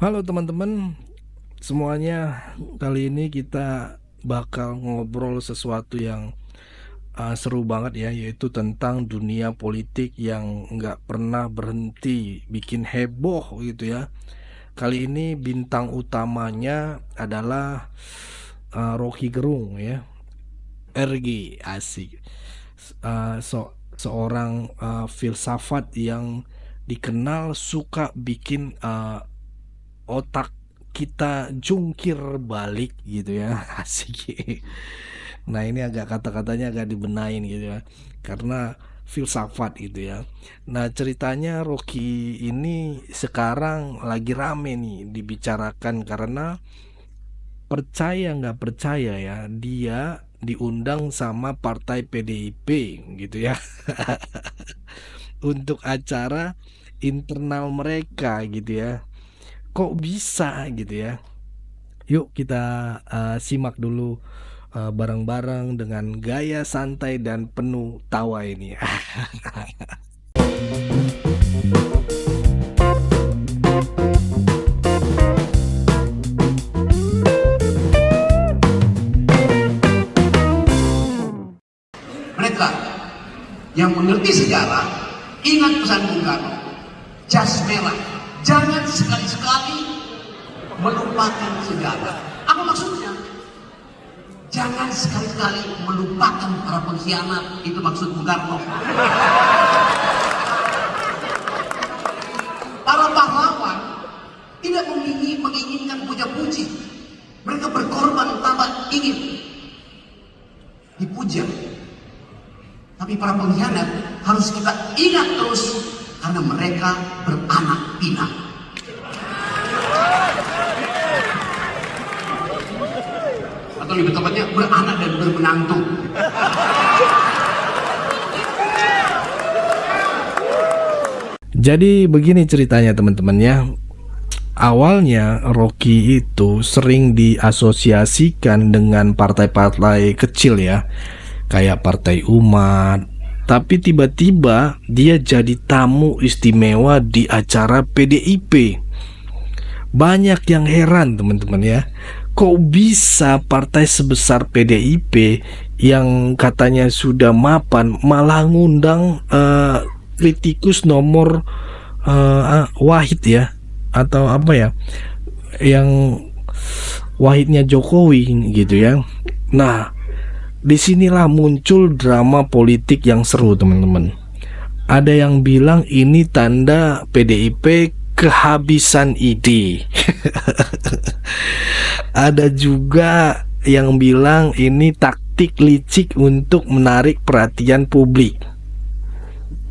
Halo teman-teman semuanya, kali ini kita bakal ngobrol sesuatu yang seru banget ya, yaitu tentang dunia politik yang nggak pernah berhenti bikin heboh gitu ya. Kali ini bintang utamanya adalah Rocky Gerung ya, RG asik. Seorang filsafat yang dikenal suka bikin otak kita jungkir balik gitu ya. Asik. Nah ini agak kata-katanya agak dibenain gitu ya, karena filsafat gitu ya. Nah ceritanya Rocky ini sekarang lagi rame nih dibicarakan karena percaya nggak percaya ya, dia diundang sama partai PDIP gitu ya untuk acara internal mereka gitu ya. Kok bisa gitu ya? Yuk kita simak dulu bareng-bareng dengan gaya santai dan penuh tawa ini. Mereka yang mengerti sejarah ingat pesan Bung Karno, jas merah, jangan sekali-sekali melupakan sejarah. Apa maksudnya? Jangan sekali-kali melupakan para pengkhianat, itu maksud Bung Karno. Para pahlawan tidak menginginkan puja-puji, mereka berkorban tanpa ingin dipuja. Tapi para pengkhianat harus kita ingat terus karena mereka beranak pinak. Atau lebih tepatnya beranak dan bermenantu. Jadi begini ceritanya teman-teman ya. Awalnya Rocky itu sering diasosiasikan dengan partai-partai kecil ya, kayak Partai Umat. Tapi tiba-tiba dia jadi tamu istimewa di acara PDIP. Banyak yang heran teman-teman ya, kok bisa partai sebesar PDIP yang katanya sudah mapan malah ngundang kritikus nomor Wahid ya, atau apa ya, yang Wahidnya Jokowi gitu ya. Nah, disinilah muncul drama politik yang seru teman-teman. Ada yang bilang ini tanda PDIP kehabisan ide. Ada juga yang bilang ini taktik licik untuk menarik perhatian publik.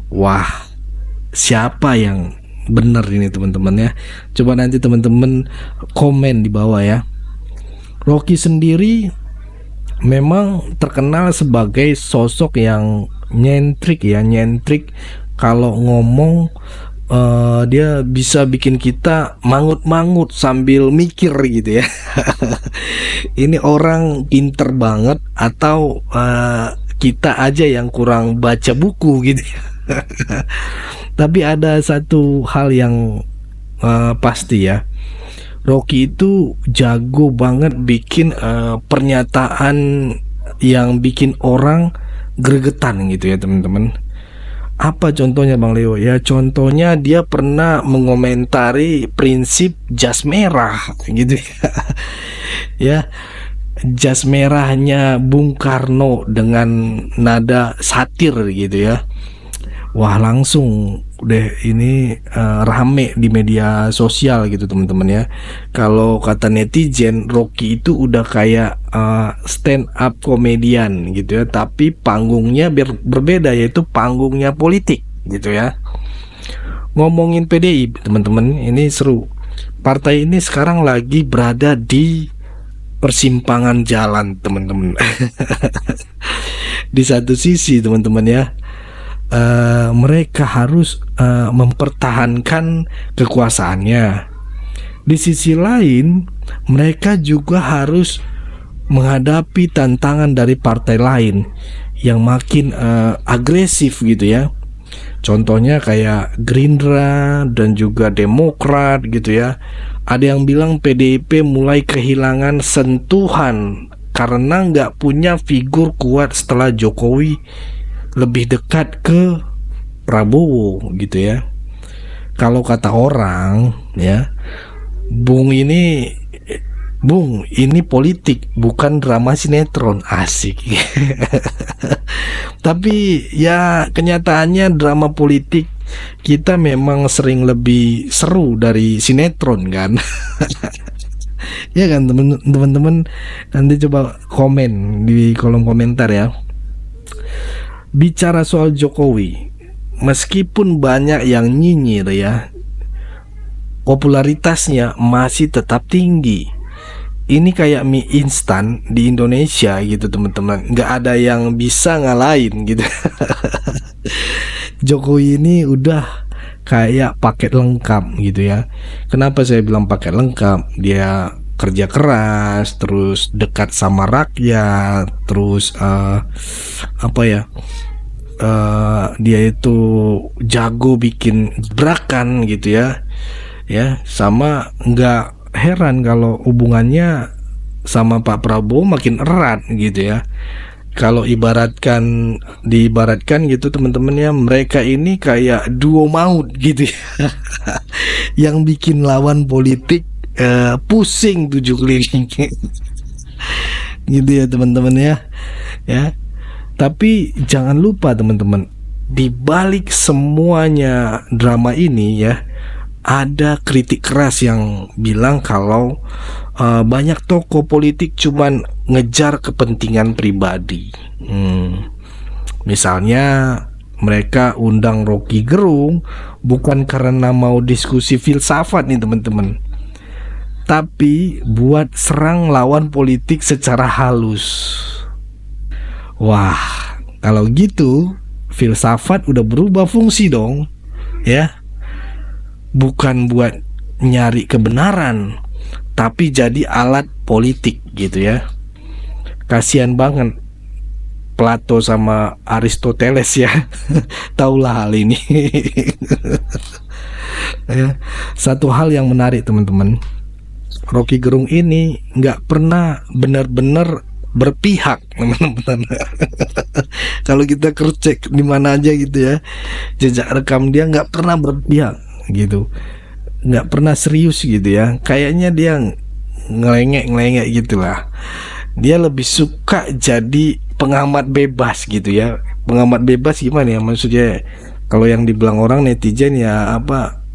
Wah, siapa yang benar ini teman-teman ya? Coba nanti teman-teman komen di bawah ya. Rocky sendiri memang terkenal sebagai sosok yang nyentrik ya, nyentrik. Kalau ngomong dia bisa bikin kita mangut-mangut sambil mikir gitu ya. Ini orang pinter banget atau kita aja yang kurang baca buku gitu ya. Tapi ada satu hal yang pasti ya, Rocky itu jago banget bikin pernyataan yang bikin orang gregetan gitu ya teman-teman. Apa contohnya Bang Leo? Ya contohnya dia pernah mengomentari prinsip jas merah gitu ya. Ya, jas merahnya Bung Karno dengan nada satir gitu ya. Wah langsung deh ini rame di media sosial gitu teman-teman ya. Kalau kata netizen, Rocky itu udah kayak stand up komedian gitu ya, tapi panggungnya berbeda, yaitu panggungnya politik gitu ya. Ngomongin PDI teman-teman, ini seru. Partai ini sekarang lagi berada di persimpangan jalan teman-teman. Di satu sisi teman-teman ya, mereka harus mempertahankan kekuasaannya. Di sisi lain, mereka juga harus menghadapi tantangan dari partai lain yang makin agresif gitu ya. Contohnya kayak Gerindra dan juga Demokrat gitu ya. Ada yang bilang PDIP mulai kehilangan sentuhan karena nggak punya figur kuat setelah Jokowi lebih dekat ke Prabowo gitu ya. Kalau kata orang ya, Bung ini politik bukan drama sinetron. Asik. Tapi ya kenyataannya drama politik kita memang sering lebih seru dari sinetron kan. Ya kan teman-teman, nanti coba komen di kolom komentar ya. Bicara soal Jokowi, meskipun banyak yang nyinyir ya, popularitasnya masih tetap tinggi. Ini kayak mie instan di Indonesia gitu teman-teman, nggak ada yang bisa ngalahin gitu. Jokowi ini udah kayak paket lengkap gitu ya. Kenapa saya bilang paket lengkap? Dia kerja keras, terus dekat sama rakyat, terus apa ya? Dia itu jago bikin gebrakan gitu ya. Ya, sama nggak heran kalau hubungannya sama Pak Prabowo makin erat gitu ya. Kalau diibaratkan gitu teman-teman ya, mereka ini kayak duo maut gitu ya. Yang bikin lawan politik pusing tujuh keliling. Gitu ya teman-teman ya. Ya. Tapi jangan lupa teman-teman, di balik semuanya drama ini ya, ada kritik keras yang bilang kalau banyak tokoh politik cuman ngejar kepentingan pribadi. Misalnya mereka undang Rocky Gerung bukan karena mau diskusi filsafat nih teman-teman, tapi buat serang lawan politik secara halus. Wah, kalau gitu filsafat udah berubah fungsi dong, ya. Bukan buat nyari kebenaran, tapi jadi alat politik gitu ya. Kasihan banget Plato sama Aristoteles ya. Taulah hal ini. Ya. Satu hal yang menarik teman-teman, Rocky Gerung ini nggak pernah benar-benar berpihak teman-teman. Kalau kita cek di mana aja gitu ya, jejak rekam dia nggak pernah berpihak gitu, nggak pernah serius gitu ya. Kayaknya dia ngelengek gitulah. Dia lebih suka jadi pengamat bebas gitu ya. Pengamat bebas gimana ya maksudnya? Kalau yang dibilang orang netizen ya apa,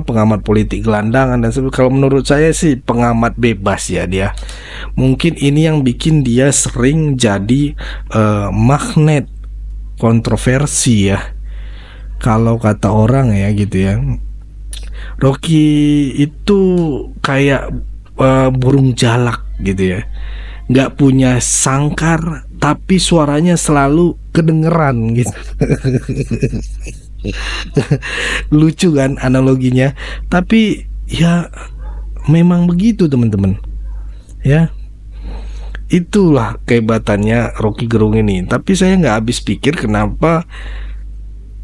pengamat politik gelandangan dan sebagainya. Kalau menurut saya sih pengamat bebas ya dia. Mungkin ini yang bikin dia sering jadi magnet kontroversi ya. Kalau kata orang ya gitu ya, Rocky itu kayak burung jalak gitu ya, nggak punya sangkar tapi suaranya selalu kedengeran gitu. Lucu kan analoginya, tapi ya memang begitu teman-teman ya. Itulah kehebatannya Rocky Gerung ini. Tapi saya nggak habis pikir kenapa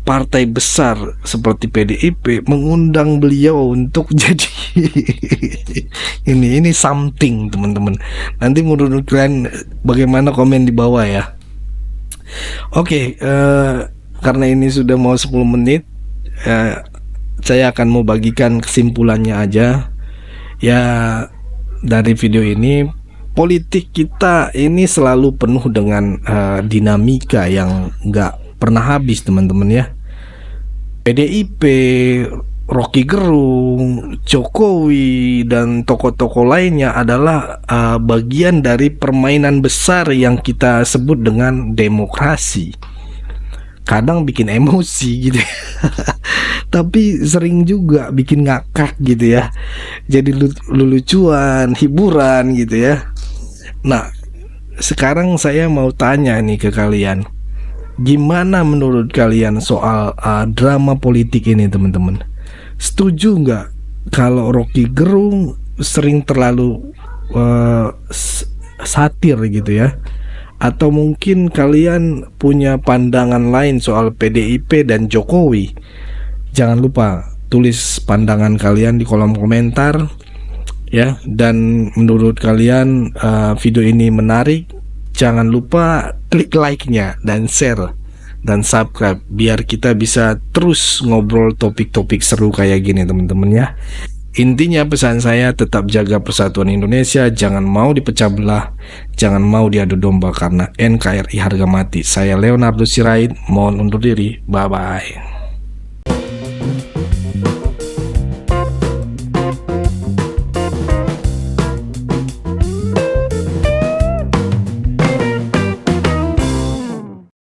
partai besar seperti PDIP mengundang beliau untuk jadi ini something teman-teman. Nanti menurut kalian bagaimana, komen di bawah ya. Oke, karena ini sudah mau 10 menit, saya akan mau bagikan kesimpulannya aja ya. Dari video ini, politik kita ini selalu penuh dengan dinamika yang nggak pernah habis teman-teman ya. PDIP, Rocky Gerung, Jokowi, dan tokoh-tokoh lainnya adalah bagian dari permainan besar yang kita sebut dengan demokrasi. Kadang bikin emosi gitu tapi sering juga bikin ngakak gitu ya. Jadi lucuan, hiburan gitu ya. Nah, sekarang saya mau tanya nih ke kalian, gimana menurut kalian soal drama politik ini teman-teman? Setuju nggak kalau Rocky Gerung sering terlalu satir gitu ya? Atau mungkin kalian punya pandangan lain soal PDIP dan Jokowi? Jangan lupa tulis pandangan kalian di kolom komentar ya. Dan menurut kalian video ini menarik, jangan lupa klik like-nya dan share dan subscribe biar kita bisa terus ngobrol topik-topik seru kayak gini teman-teman ya. Intinya pesan saya, tetap jaga persatuan Indonesia, jangan mau dipecah belah, jangan mau diadu domba karena NKRI harga mati. Saya Leonardo Sirait, mohon undur diri, bye-bye.